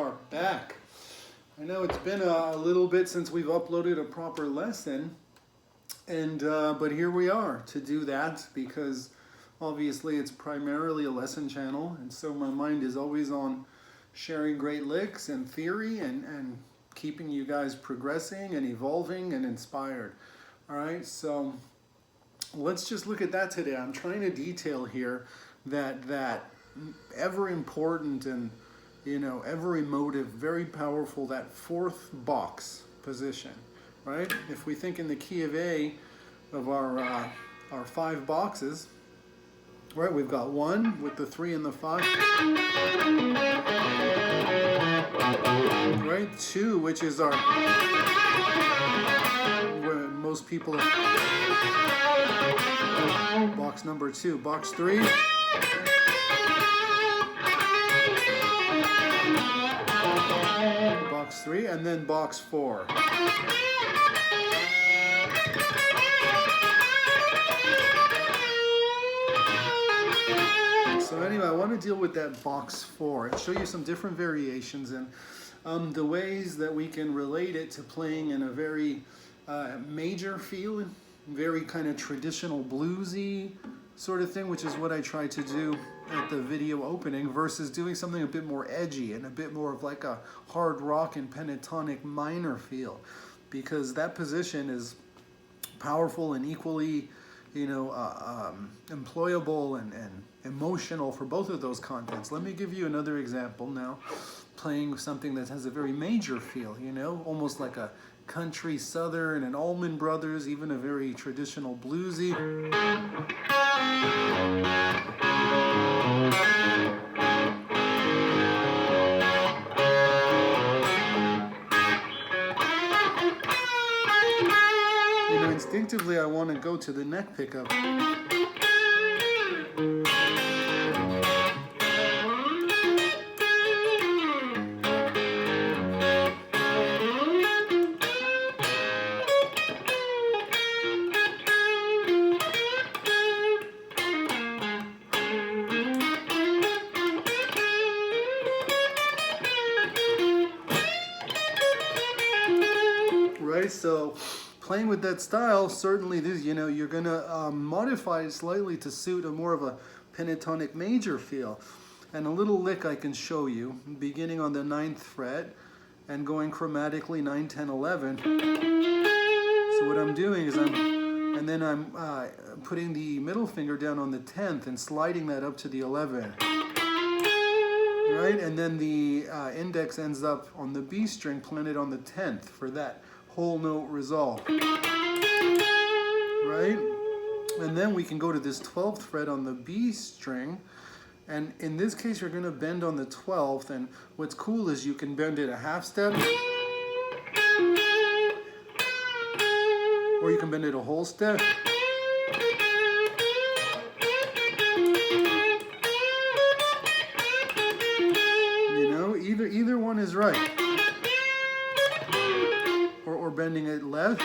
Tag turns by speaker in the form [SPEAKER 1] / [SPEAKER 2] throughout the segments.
[SPEAKER 1] are back. I know it's been a little bit since we've uploaded a proper lesson, and but here we are to do that because obviously it's primarily a lesson channel, and so my mind is always on sharing great licks and theory and keeping you guys progressing and evolving and inspired. All right, so let's just look at that today. I'm trying to detail here that ever important and ever emotive, very powerful, that fourth box position, right? If we think in the key of A of our 5 boxes, right? We've got 1 with the 3 and the 5, right? 2, which is our where most people are, box number 2, box 3. Box 3, and then box 4. So anyway, I want to deal with that box 4 and show you some different variations and the ways that we can relate it to playing in a very major feel, very kind of traditional bluesy sort of thing, which is what I try to do at the video opening, versus doing something a bit more edgy and a bit more of like a hard rock and pentatonic minor feel, because that position is powerful and equally employable and emotional for both of those contents. Let me give you another example now, playing something that has a very major feel, almost like a country southern and Allman Brothers, even a very traditional bluesy. Instinctively I want to go to the neck pickup. Right, so playing with that style, certainly this, you're going to modify it slightly to suit a more of a pentatonic major feel. And a little lick I can show you, beginning on the 9th fret and going chromatically 9, 10, 11. So what I'm doing is I'm putting the middle finger down on the 10th and sliding that up to the 11. Right, and then the index ends up on the B string planted on the 10th for that whole note resolve, right? And then we can go to this 12th fret on the B string, and in this case you're going to bend on the 12th, and what's cool is you can bend it a half step, or you can bend it a whole step. Either one is right. Or bending it left,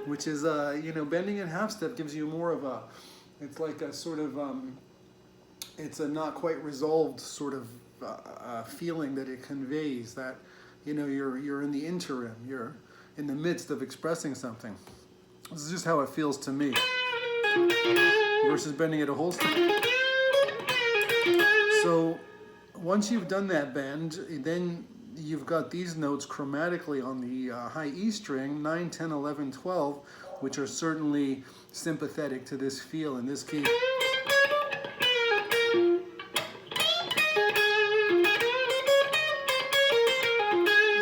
[SPEAKER 1] which is bending it half step gives you more of a, it's like a sort of it's a not quite resolved sort of feeling that it conveys, that you're in the interim, you're in the midst of expressing something. This is just how it feels to me, versus bending it a whole step. So once you've done that bend, then you've got these notes chromatically on the high E string, 9, 10, 11, 12, which are certainly sympathetic to this feel in this key.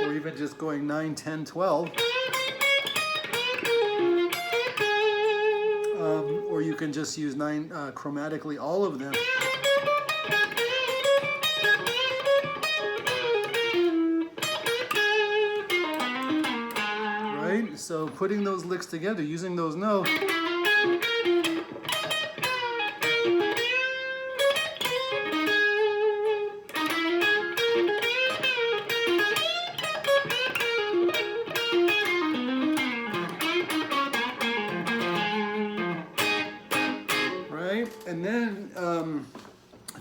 [SPEAKER 1] Or even just going 9, 10, 12. Or you can just use 9 chromatically, all of them. So putting those licks together, using those notes, right? And then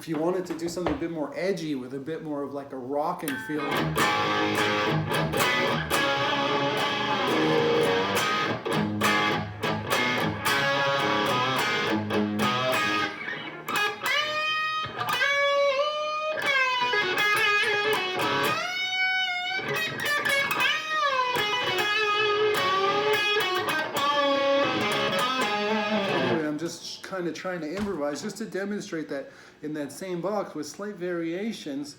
[SPEAKER 1] If you wanted to do something a bit more edgy with a bit more of like a rockin' feeling. Just kind of trying to improvise just to demonstrate that in that same box with slight variations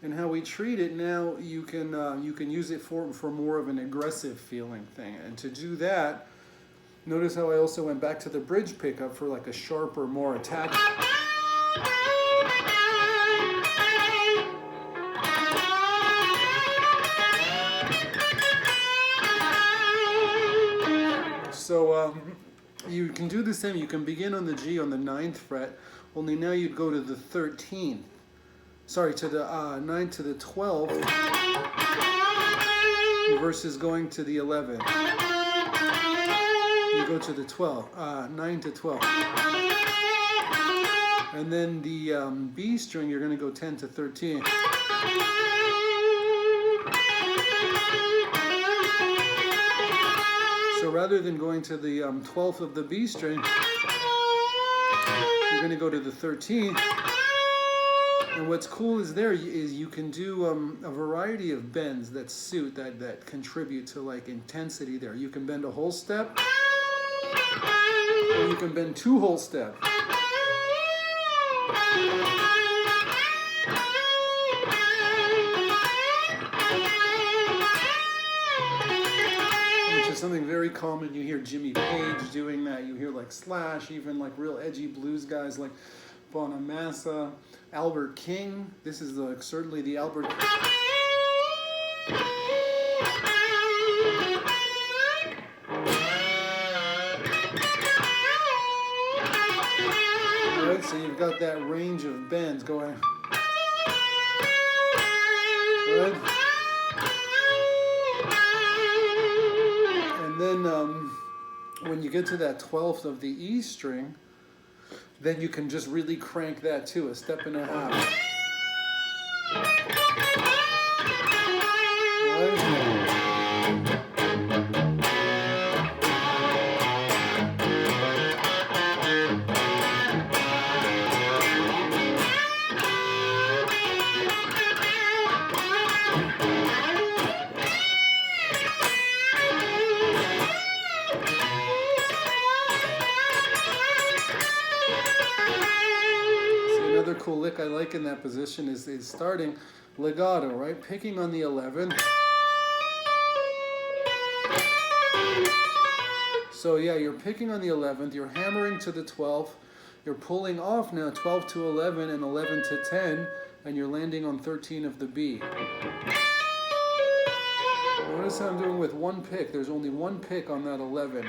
[SPEAKER 1] in how we treat it. Now you can use it for more of an aggressive feeling thing, and to do that, notice how I also went back to the bridge pickup for like a sharper, more attack. So you can do the same. You can begin on the G on the 9th fret, only now you'd go to the 13th. Sorry, to the 9th to the 12th versus going to the 11th. You go to the 12th, 9 to 12. And then the B string, you're going to go 10 to 13. So rather than going to the 12th of the B string, you're going to go to the 13th. And what's cool is you can do a variety of bends that suit, that contribute to like intensity there. You can bend a whole step, or you can bend 2 whole steps. Something very common. You hear Jimmy Page doing that. You hear like Slash, even like real edgy blues guys like Bonamassa, Albert King. This is like certainly the Albert. Alright, so you've got that range of bends going. Good. And then when you get to that 12th of the E string, then you can just really crank that to a step and a half. Another cool lick I like in that position is starting legato, right? Picking on the 11th. So yeah, you're picking on the 11th, you're hammering to the 12th, you're pulling off now 12 to 11 and 11 to 10, and you're landing on 13 of the B. Notice how I'm doing with one pick. There's only one pick on that 11.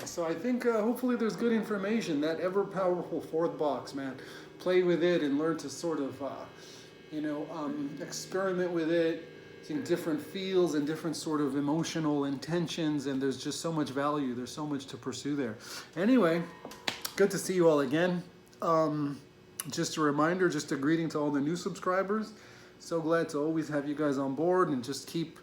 [SPEAKER 1] So I think hopefully there's good information. That ever powerful 4th box, man. Play with it and learn to sort of, experiment with it. Seeing different feels and different sort of emotional intentions, and there's just so much value. There's so much to pursue there. Anyway, good to see you all again. Just a reminder, just a greeting to all the new subscribers. So glad to always have you guys on board, and just keep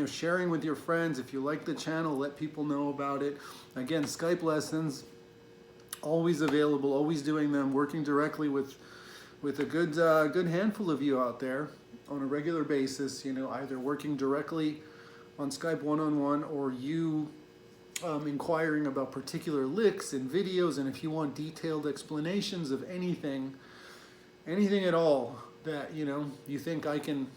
[SPEAKER 1] sharing with your friends. If you like the channel, let people know about it. Again, Skype lessons, always available, always doing them, working directly with a good handful of you out there on a regular basis, either working directly on Skype one-on-one, or you inquiring about particular licks and videos, and if you want detailed explanations of anything at all that, you think I can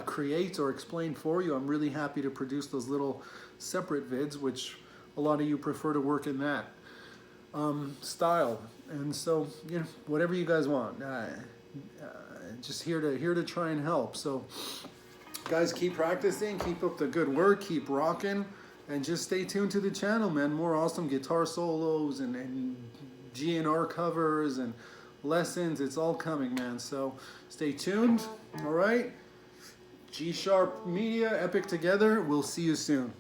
[SPEAKER 1] create or explain for you, I'm really happy to produce those little separate vids, which a lot of you prefer to work in that. style. And so, you know, whatever you guys want, just here to try and help. So, guys, keep practicing, keep up the good work, keep rocking, and just stay tuned to the channel, man. More awesome guitar solos and GNR covers and lessons. It's all coming, man. So stay tuned. All right. G Sharp Media, Epic Together. We'll see you soon.